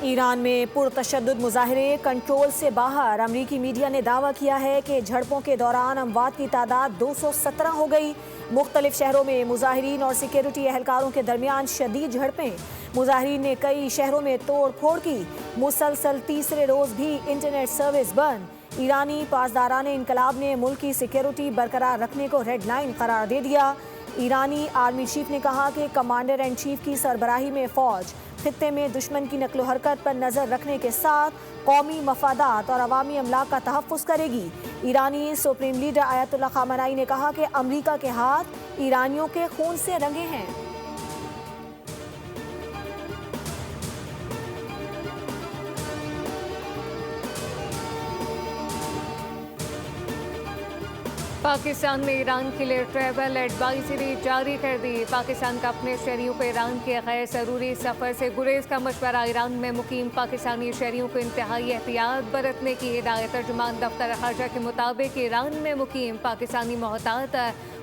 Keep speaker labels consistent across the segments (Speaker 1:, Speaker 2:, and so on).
Speaker 1: Iran में पुरतशद्दुद मुजाहरे control से बाहर। अमरीकी मीडिया ने दावा किया है कि झड़पों के दौरान अमवात की तादाद 217 हो गई। मुख्तलिफ शहरों में मुजाहिरीन और सिक्योरिटी एहलकारों के दरमियान शदीद झड़पें। मुजाहिरीन ने कई शहरों में तोड़ फोड़ की। मुसलसल तीसरे रोज भी इंटरनेट सर्विस बंद। ईरानी पासदारान इनकलाब ने मुल्क की सिक्योरिटी बरकरार रखने को रेड लाइन करार दे दिया। ईरानी आर्मी चीफ ने कहा कि कमांडर एंड चीफ की सरबराही में फौज खित्ते में दुश्मन की नकलो हरकत पर नजर रखने के साथ कौमी मफादात और अवामी अमलाक का तहफ़्फ़ुज़ करेगी। ईरानी सुप्रीम लीडर आयतुल्लाह खामेनी ने कहा कि अमरीका के हाथ ईरानियों के खून से रंगे हैं।
Speaker 2: पाकिस्तान ने ईरान के लिए ट्रैवल एडवाइजरी जारी कर दी। पाकिस्तान का अपने शहरियों को ईरान के गैर ज़रूरी सफ़र से गुरेज का मशवरा। ईरान में मुकीम पाकिस्तानी शहरियों को इंतहाई एहतियात बरतने की हिदायत। तर्जुमान दफ्तर ख़ारजा के मुताबिक ईरान में मुकीम पाकिस्तानी मोहतात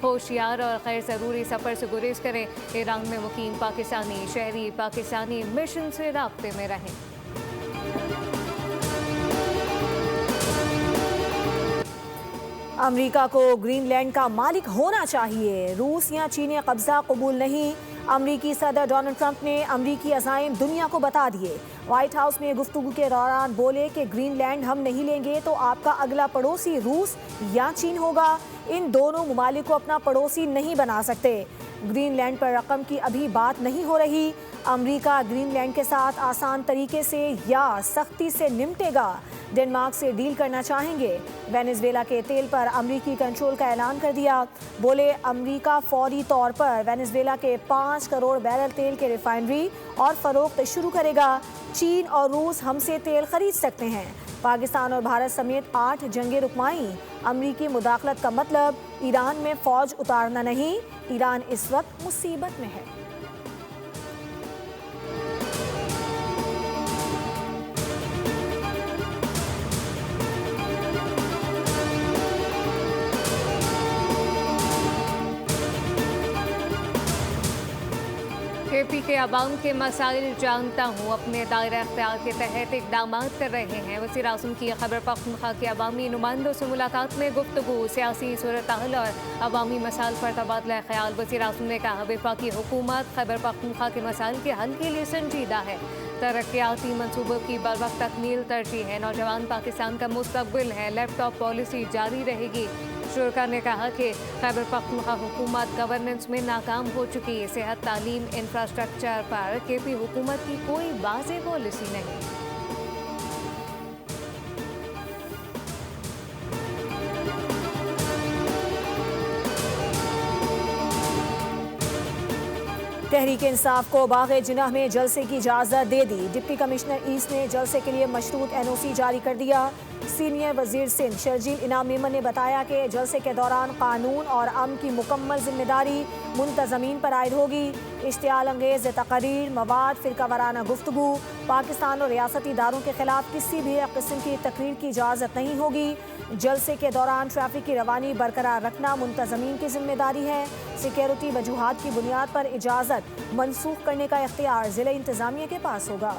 Speaker 2: होशियार और गैर ज़रूरी सफ़र से गुरेज करें। ईरान में मुकीम पाकिस्तानी शहरी पाकिस्तानी मिशन से राब्ते में रहें।
Speaker 1: अमेरिका को ग्रीनलैंड का मालिक होना चाहिए। रूस या चीनी कब्जा कबूल नहीं। अमेरिकी सदर डोनाल्ड ट्रंप ने अमेरिकी अज़ाइम दुनिया को बता दिए। व्हाइट हाउस में गुफ्तगू के दौरान बोले कि ग्रीनलैंड हम नहीं लेंगे तो आपका अगला पड़ोसी रूस या चीन होगा। इन दोनों ममालिक को अपना पड़ोसी नहीं बना सकते। ग्रीनलैंड पर रकम की अभी बात नहीं हो रही। अमेरिका ग्रीनलैंड के साथ आसान तरीके से या सख्ती से निपटेगा। डेनमार्क से डील करना चाहेंगे। वेनेजुएला के तेल पर अमेरिकी कंट्रोल का ऐलान कर दिया। बोले अमेरिका फौरी तौर पर वेनेजुएला के 5 करोड़ बैरल तेल के रिफाइनरी और फरोख्त शुरू करेगा। चीन और रूस हमसे तेल खरीद सकते हैं। पाकिस्तान और भारत समेत 8 जंगे रुकवाई। अमेरिकी मुदाखलत का मतलब ईरान में फौज उतारना नहीं। ईरान इस वक्त मुसीबत में है।
Speaker 2: KP के अवाम के मसाइल जानता हूँ, अपने दायरा अख्तियार के तहत इक़दाम कर रहे हैं। वज़ीर आज़म की खैबर पख्तूनख्वा के अवामी नुमाइंदों से मुलाकात में गुफ्तगू। सियासी सूरत-ए-हाल और अवामी मसाइल पर तबादला ख्याल। वज़ीर आज़म ने कहा वफाकी हुकूमत खैबर पख्तूनख्वा के मसाइल के हल के लिए संजीदा है। तरक्याती मनसूबों की बरवक्त तकमील तरजीह है। नौजवान पाकिस्तान का मुस्तकबिल है। लैपटॉप पॉलिसी जारी रहेगी। शुरा ने कहा कि खैबर पख्तूनख्वा हुकूमत गवर्नेंस में नाकाम हो चुकी है। सेहत, तालीम, इंफ्रास्ट्रक्चर पर KP हुकूमत की कोई वाज़ेह पॉलिसी नहीं।
Speaker 1: तहरीक इंसाफ को बाग़े जिनाह में जलसे की इजाज़त दे दी। डिप्टी कमिश्नर ईस्ट ने जलसे के लिए मशरूत NOC जारी कर दिया। सीनियर वजीर सिंध शर्जील इनाम मेमन ने बताया कि जलसे के दौरान कानून और अमन की मुकम्मल जिम्मेदारी मुंतज़मीन पर आयद होगी। इश्तियाल अंगेज़ तकरीर, मवाद, फ़िरका वाराना गुफ्तगू, पाकिस्तान और रियासती इदारों के खिलाफ किसी भी किस्म की तकरीर की इजाज़त नहीं होगी। जलसे के दौरान ट्रैफिक की रवानी बरकरार रखना मुंतज़मीन की जिम्मेदारी है। सिक्योरिटी वजूहात की बुनियाद पर इजाज़त मनसूख करने का इख्तियार ज़िला इंतज़ामिया के पास होगा।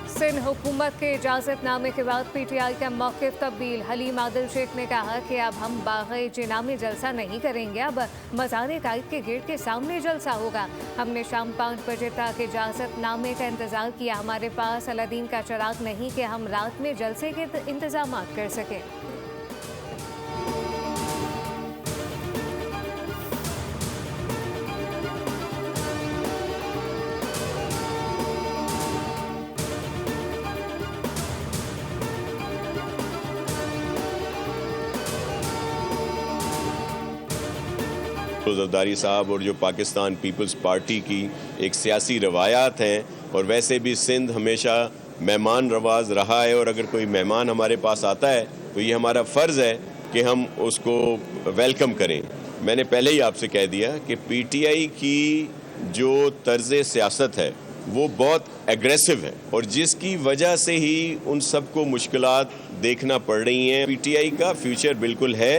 Speaker 2: सिंध हुकूमत के इजाज़तनामे के बाद PTI का मौक़िफ़ तब्दील। हलीम आदिल शेख ने कहा कि अब हम बाग़े जिनाह में जलसा नहीं करेंगे, अब मज़ार कायद के गेट के सामने जलसा होगा। हमने शाम 5 बजे तक इजाज़तनामे का इंतज़ार किया। हमारे पास अलादीन का चिराग नहीं कि हम रात में जलसे के इंतज़ाम कर सकें।
Speaker 3: ज़रदारी साहब और जो पाकिस्तान पीपल्स पार्टी की एक सियासी रवायात हैं, और वैसे भी सिंध हमेशा मेहमान नवाज रहा है, और अगर कोई मेहमान हमारे पास आता है तो ये हमारा फ़र्ज़ है कि हम उसको वेलकम करें। मैंने पहले ही आपसे कह दिया कि PTI की जो तर्ज़ सियासत है वो बहुत एग्रेसिव है और जिसकी वजह से ही उन सबको मुश्किलात देखना पड़ रही हैं। पीटीआई का फ्यूचर बिल्कुल है।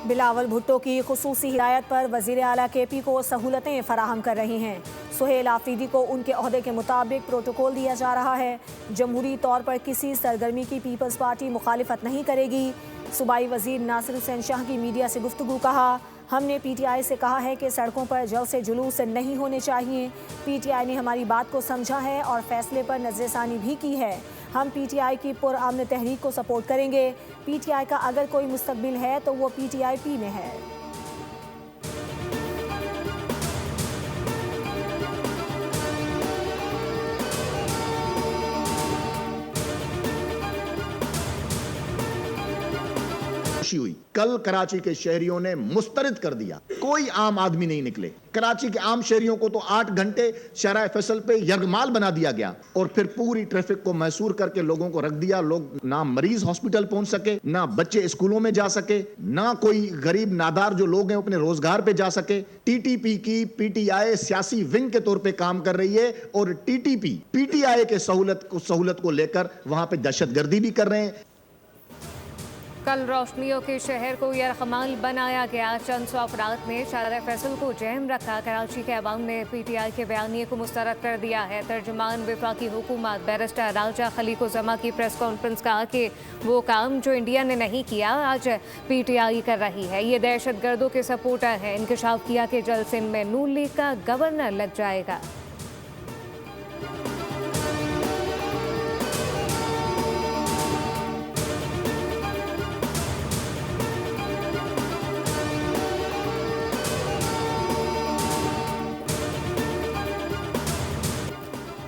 Speaker 1: बिलावल भुट्टो की खुसूसी हिदायत पर वजीर आला केपी को सहूलतें फराहम कर रही हैं। सुहेल आफरीदी को उनके ओहदे के मुताबिक प्रोटोकॉल दिया जा रहा है। जमहूरी तौर पर किसी सरगर्मी की पीपल्स पार्टी मुखालिफत नहीं करेगी। सूबाई वजीर नासिर हुसैन शाह की मीडिया से गुफ्तगू कहा, हमने पीटीआई से कहा है कि सड़कों पर जल्द से जुलूस नहीं होने चाहिए। पीटीआई ने हमारी बात को समझा है और फैसले पर नज़रसानी भी की है। हम पीटीआई की पुरअमन तहरीक को सपोर्ट करेंगे। पीटीआई का अगर कोई मुस्तकबिल है तो वो पीटीआईपी में है।
Speaker 4: हुई कल कराची के शहरियों ने मुस्तरद कर दिया, कोई आम आदमी नहीं निकले। कराची के आम शहरियों को तो 8 घंटे शराय फैसल पे यरगमाल बना दिया गया और फिर पूरी ट्रैफिक को मैसूर करके लोगों को रख दिया। लोग ना मरीज हॉस्पिटल पहुंच सके, ना बच्चे स्कूलों में जा सके, ना कोई गरीब नादार जो लोग हैं अपने रोजगार पे जा सके। टीटीपी की पीटीआई सियासी विंग के तौर पे काम कर रही है और टीटीपी पीटीआई के सहूलत को लेकर वहां पे दहशतगर्दी भी कर रहे हैं।
Speaker 2: कल रोशनियों के शहर को यरगमाल बनाया गया। चंद सौ अफराद ने शारा फैसल को जहम रखा। कराची के अवाम ने पीटीआई के बयानिए को मुस्तरद कर दिया है। तर्जुमान वफाकी हुकूमत बैरिस्टर राजा खली को जमा की प्रेस कॉन्फ्रेंस कहा कि वो काम जो इंडिया ने नहीं किया आज पीटीआई कर रही है। ये दहशत गर्दों के सपोर्टर है। इंकशाफ किया कि जल्द सिंध में नून लीग का गवर्नर लग जाएगा।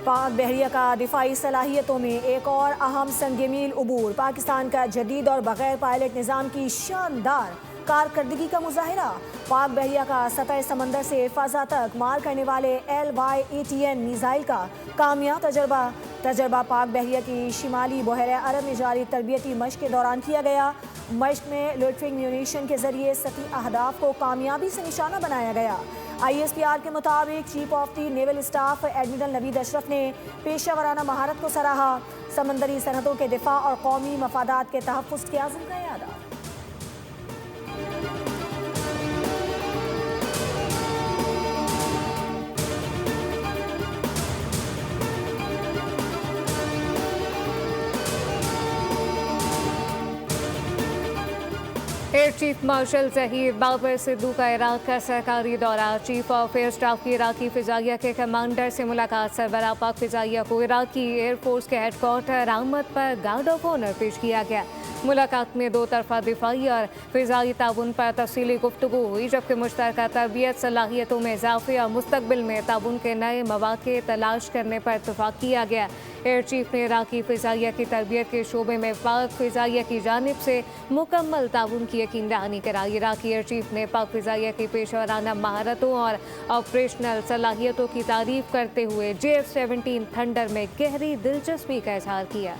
Speaker 1: पाक बहरिया का दिफाई सलाहियतों में एक और अहम संगमील अबूर। पाकिस्तान का जदीद और बगैर पायलट निज़ाम की शानदार कारकर्दगी का मुजाहिरा। पाक बहरिया का सतह समंदर से फ़ज़ा तक मार करने वाले LY-ATN मिसाइल का कामयाब तजर्बा पाक बहरिया की शिमाली बहरे अरब में जारी तरबियती मश्क के दौरान किया गया। मश्क में लोटरिंग म्यूनिशन के जरिए सती अहदाफ को कामयाबी से निशाना बनाया गया। ISPR के मुताबिक chief of the naval staff admiral Naveed Ashraf ने पेशावराना महारत को सराहा। समंदरी सरहदों के दिफा और कौमी मफादात के तहफ़्फ़ुज़ के आज़म का यादा।
Speaker 2: Air chief marshal Zaheer Babar Sidhu का इराक का सरकारी दौरा। चीफ ऑफ एयर स्टाफ की इराकी फ़िज़ाइया के कमांडर से मुलाकात। सरबराह पाक फ़िज़ाइया को इराकी एयरफोर्स के हेडक्वार्टर आमद पर गार्ड ऑफ ऑनर पेश किया गया। मुलाकात में दो तरफा दिफाई और फ़िज़ाई ताउन पर तफसीली गुफ्तगू हुई, जबकि मुश्तरका तरबियत सलाहियतों में इजाफ़े और मुस्तक़बिल में ताउन के नए मौक़े तलाश करने पर इत्तफ़ाक़ किया गया। एयर चीफ ने इराकी फ़िज़ाइया की तरबियत के शोबे में पाक फ़िज़ाइया की जानिब से मुकम्मल ताउन की यकीन दहानी कराई। इराकी एयर चीफ ने पाक फ़िज़ाइया की पेशेवराना महारतों और ऑपरेशनल सलाहियतों की तारीफ़ करते हुए JF-17 थंडर में गहरी दिलचस्पी का इज़हार किया।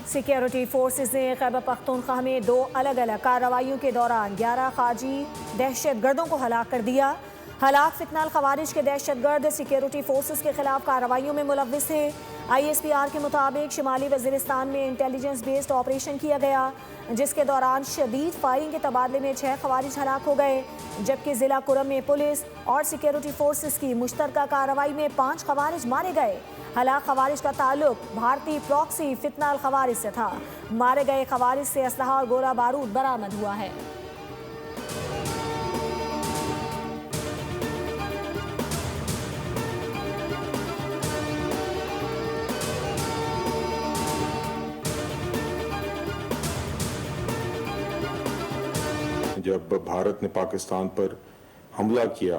Speaker 1: सिक्योरिटी फोर्सेस ने खैबर पख्तूनख्वा में 2 अलग अलग कार्रवाइयों के दौरान 11 खारजी दहशतगर्दों को हलाक कर दिया। हलाक फितनाल खवारिज के दहशतगर्द सिक्योरिटी फोर्सेस के खिलाफ कार्रवाइयों में मुलव्विस थे। ISPR के मुताबिक शिमाली वज़ीरिस्तान में इंटेलिजेंस बेस्ड ऑपरेशन किया गया, जिसके दौरान शदीद फायरिंग के तबादले में 6 खवारिज हलाक हो गए, जबकि ज़िला कुरम में पुलिस और सिक्योरिटी फोर्सेस की मुश्तरका कार्रवाई में 5 खवारिज मारे गए। हलाक खवारिज का ताल्लुक भारतीय प्रॉक्सी फितनाल खवारिज से था। मारे गए खवारिज से असलहा और गोला बारूद बरामद हुआ है।
Speaker 5: जब भारत ने पाकिस्तान पर हमला किया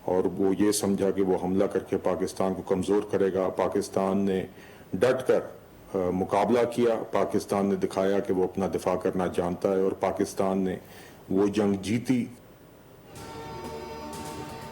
Speaker 5: और वो ये समझा कि वो हमला करके पाकिस्तान को कमज़ोर करेगा, पाकिस्तान ने डट कर मुकाबला किया। पाकिस्तान ने दिखाया कि वो अपना दिफा करना जानता है और पाकिस्तान ने वो जंग जीती।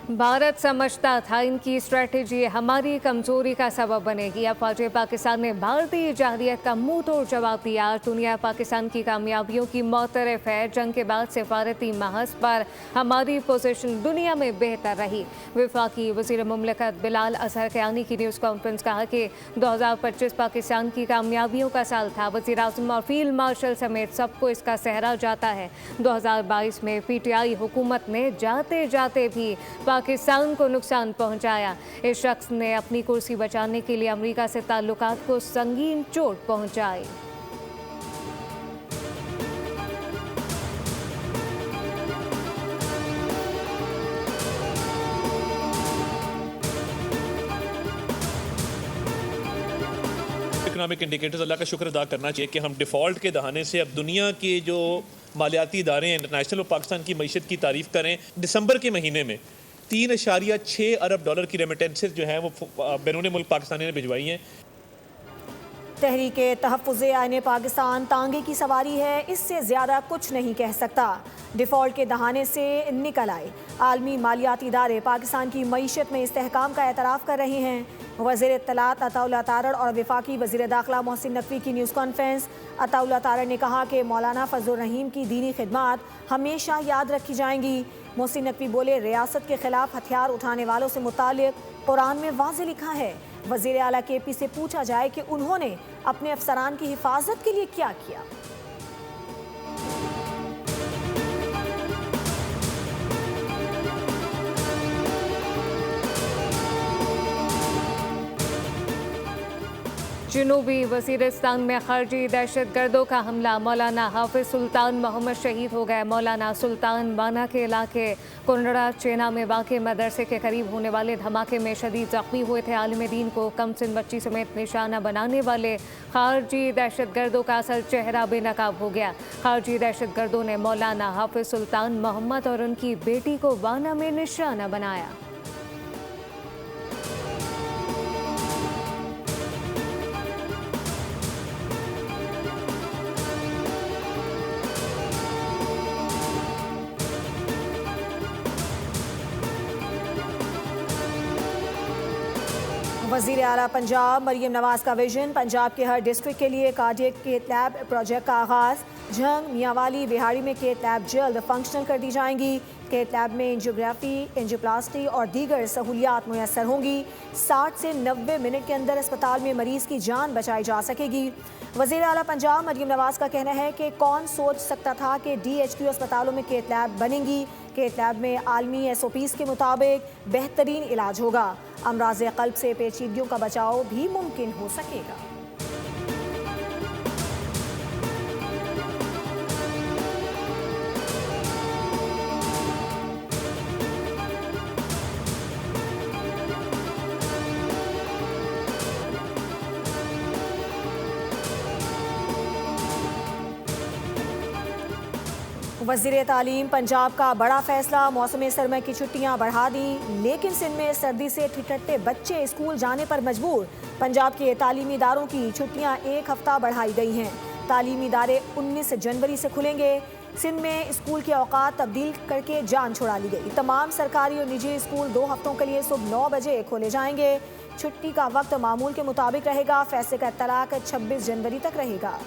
Speaker 2: भारत समझता था इनकी स्ट्रेटेजी हमारी कमजोरी का सबब बनेगी। अब फौज पाकिस्तान ने भारतीय जहरियत का मुंह तोड़ जवाब दिया। दुनिया पाकिस्तान की कामयाबियों की मोतरफ है। जंग के बाद सिफारती महज पर हमारी पोजीशन दुनिया में बेहतर रही। वफाकी वज़ीर मुमलिकत बिलाल अजहर कयानी की न्यूज़ कॉन्फ्रेंस कहा कि 2025 पाकिस्तान की कामयाबियों का साल था। वज़ीर आज़म और फील्ड मार्शल समेत सबको इसका सहरा जाता है। 2022 में PTI हुकूमत ने जाते जाते भी पाकिस्तान को नुकसान पहुंचाया। इस शख्स ने अपनी कुर्सी बचाने के लिए अमेरिका से ताल्लुकात को संगीन चोट पहुंचाई।
Speaker 6: इकोनॉमिक इंडिकेटर्स, अल्लाह का शुक्र अदा करना चाहिए कि हम डिफ़ॉल्ट के दहाने से अब दुनिया के जो मालियाती इदारे इंटरनेशनल और पाकिस्तान की मईशत की तारीफ़ करें। दिसंबर के महीने में 3.6 अरब डॉलर की रेमिटेंसेज जो हैं वो बैरून मुल्क पाकिस्तानी ने भिजवाई हैं।
Speaker 1: तहरीके तहफ़्फ़ुज़े आईने पाकिस्तान तांगे की सवारी है, इससे ज़्यादा कुछ नहीं कह सकता। डिफ़ॉल्ट के दहाने से निकल आए। आलमी मालियाती इदारे पाकिस्तान की मईशत में इस्तेहकाम का एतराफ़ कर रहे हैं। वज़ीर इत्तलात अताउल्लाह तारड़ और वफाकी वज़ीर दाखिला मोहसिन नकवी की न्यूज़ कॉन्फ्रेंस। अताउल्लाह तारड़ ने कहा कि मौलाना फजलुर रहीम की दीनी खिदमत हमेशा याद रखी जाएंगी। मोहसिन नकवी बोले, रियासत के खिलाफ हथियार उठाने वालों से मुतालिक कुरान में वाज़े लिखा है। वज़ीर आला KP से पूछा जाए कि उन्होंने अपने अफसरान की हिफाजत के लिए क्या किया।
Speaker 2: जनूबी वज़ीरिस्तान में खारजी दहशतगर्दों का हमला। मौलाना हाफिज सुल्तान मोहम्मद शहीद हो गए। मौलाना सुल्तान बाना के इलाके कुंडड़ा चेना में वाक़े मदरसे के करीब होने वाले धमाके में शदीद ज़ख्मी हुए थे। आलिम दीन को कमसिन बच्ची समेत निशाना बनाने वाले खारजी दहशतगर्दों का असल चेहरा बेनकाब हो गया। खारजी दहशतगर्दों ने मौलाना हाफिज सुल्तान मोहम्मद और उनकी बेटी को बाना में निशाना बनाया।
Speaker 1: वज़ीर आला पंजाब मरीम नवाज़ का विजन। पंजाब के हर डिस्ट्रिक्ट के लिए कार्डियक केथ लैब प्रोजेक्ट का आगाज़। झंग, मियांवाली, बिहाड़ी में केथ लैब जल्द फंक्शनल कर दी जाएंगी। केथ लैब में एंजियोग्राफी, एंजियोप्लास्टी और दीगर सहूलियात मुयसर होंगी। 60 से 90 मिनट के अंदर अस्पताल में मरीज़ की जान बचाई जा सकेगी। वज़ीर आला पंजाब मरीम नवाज़ का कहना है कि कौन सोच सकता था कि DHQ अस्पतालों में केथ लैब बनेंगी। केथ लैब में आलमी SOPs के मुताबिक बेहतरीन इलाज होगा। अमराज़ क़ल्ब से पेचीदगियों का बचाव भी मुमकिन हो सकेगा। वज़ीर तालीम पंजाब का बड़ा फैसला। मौसम सरमा की छुट्टियां बढ़ा दी, लेकिन सिंध में सर्दी से ठिठुरते बच्चे स्कूल जाने पर मजबूर। पंजाब के तालीमी इदारों की छुट्टियां 1 हफ्ता बढ़ाई गई हैं। तालीमी इदारे 19 जनवरी से खुलेंगे। सिंध में स्कूल के औकात तब्दील करके जान छुड़ा ली गई। तमाम सरकारी और निजी स्कूल 2 हफ्तों के लिए सुबह 9 बजे खोले जाएंगे। छुट्टी का वक्त मामूल के मुताबिक रहेगा। फैसले का इत्तलाक 26 जनवरी तक रहेगा।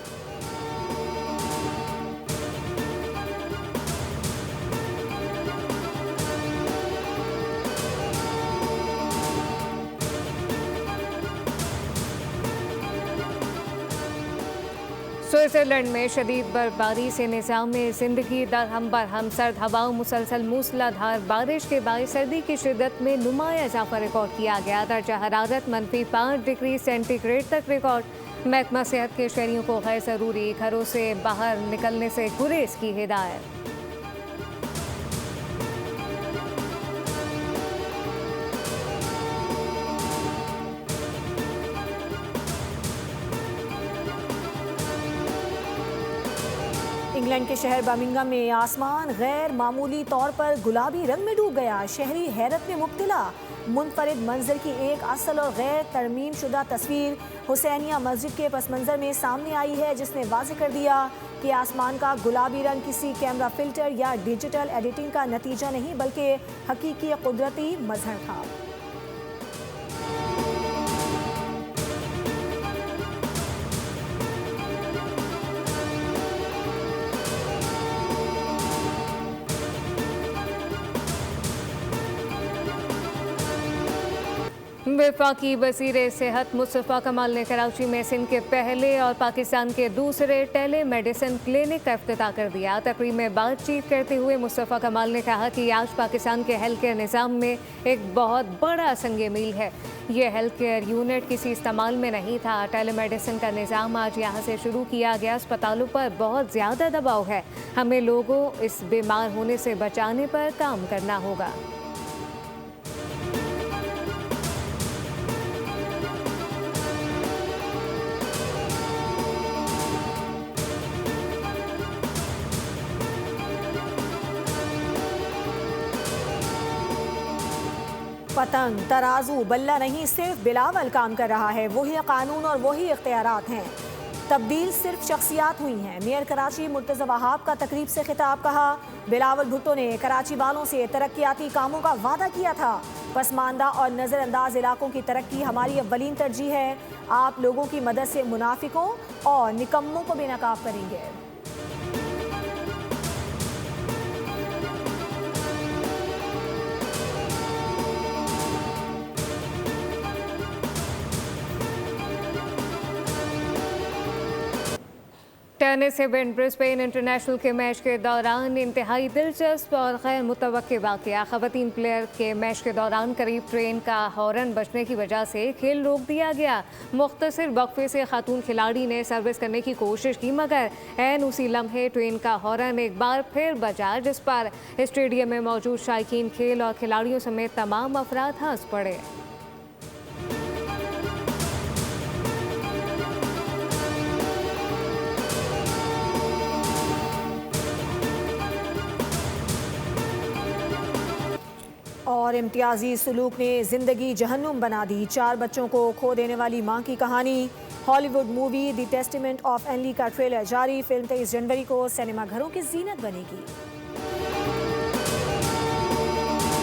Speaker 2: स्विट्जरलैंड में शदीद बर्फबारी से निज़ाम ज़िंदगी दरहम बरहम। सर्द हवाओं, मुसलसल मूसलाधार बारिश के बायस सर्दी की शिद्दत में नुमाया इजाफा रिकॉर्ड किया गया। दर्जा हरारत -5 डिग्री सेंटीग्रेड तक रिकॉर्ड। महकमा सेहत के शहरियों को गैर ज़रूरी घरों से बाहर निकलने से गुरेज की हिदायत।
Speaker 1: इंग्लैंड के शहर बर्मिंघम में आसमान गैर मामूली तौर पर गुलाबी रंग में डूब गया। शहरी हैरत में मुब्तला। मुनफरिद मंजर की एक असल और गैर तरमीम शुदा तस्वीर हुसैनिया मस्जिद के पस मंजर में सामने आई है, जिसने वाज़ेह कर दिया कि आसमान का गुलाबी रंग किसी कैमरा फिल्टर या डिजिटल एडिटिंग का नतीजा नहीं, बल्कि हकीकी कुदरती मजहर था।
Speaker 2: वफाकी वज़ीर सेहत मुस्तफ़ा कमाल ने कराची में सिंध के पहले और पाकिस्तान के दूसरे टेली मेडिसिन क्लिनिक का इफ्तिताह कर दिया। तकरीब में बातचीत करते हुए मुस्तफ़ा कमाल ने कहा कि आज पाकिस्तान के हेल्थ केयर निज़ाम में एक बहुत बड़ा संग मील है। ये हेल्थ केयर यूनिट किसी इस्तेमाल में नहीं था। टेली मेडिसिन का निज़ाम आज यहाँ से शुरू किया गया। अस्पतालों पर बहुत ज़्यादा दबाव है। हमें लोगों इस बीमार होने से बचाने पर काम करना होगा।
Speaker 1: पतंग, तराजू, बल्ला नहीं, सिर्फ बिलावल काम कर रहा है। वही कानून और वही इख्तियारात हैं। तब्दील सिर्फ शख्सियात हुई हैं। मेयर कराची मुर्तज़ा वहाब का तकरीब से खिताब। कहा, बिलावल भुट्टो ने कराची वालों से तरक्याती कामों का वादा किया था। पसमानदा और नज़रअंदाज इलाकों की तरक्की हमारी अव्वलीन तरजीह है। आप लोगों की मदद से मुनाफिकों और निकम्मों को बेनकाब करेंगे।
Speaker 2: टेनिस इवेंट ब्रिस्बेन इंटरनेशनल के मैच के दौरान इंतहाई दिलचस्प और गैर मुतवक्के वाक़या। ख़वातीन प्लेयर के मैच के दौरान करीब ट्रेन का हॉर्न बजने की वजह से खेल रोक दिया गया। मुख्तसर वक्फे से खातून खिलाड़ी ने सर्विस करने की कोशिश की, मगर ऐन उसी लम्हे ट्रेन का हॉर्न एक बार फिर बजा, जिस पर स्टेडियम में मौजूद शायकीन खेल और खिलाड़ियों समेत तमाम अफराद हंस पड़े।
Speaker 1: और इम्तियाजी सलूक ने जिंदगी जहन्नुम बना दी। 4 बच्चों को खो देने वाली मां की कहानी। Hollywood movie the testament of Ann Lee का ट्रेलर जारी। फिल्म 23 जनवरी को सिनेमा घरों की जीनत बनेगी।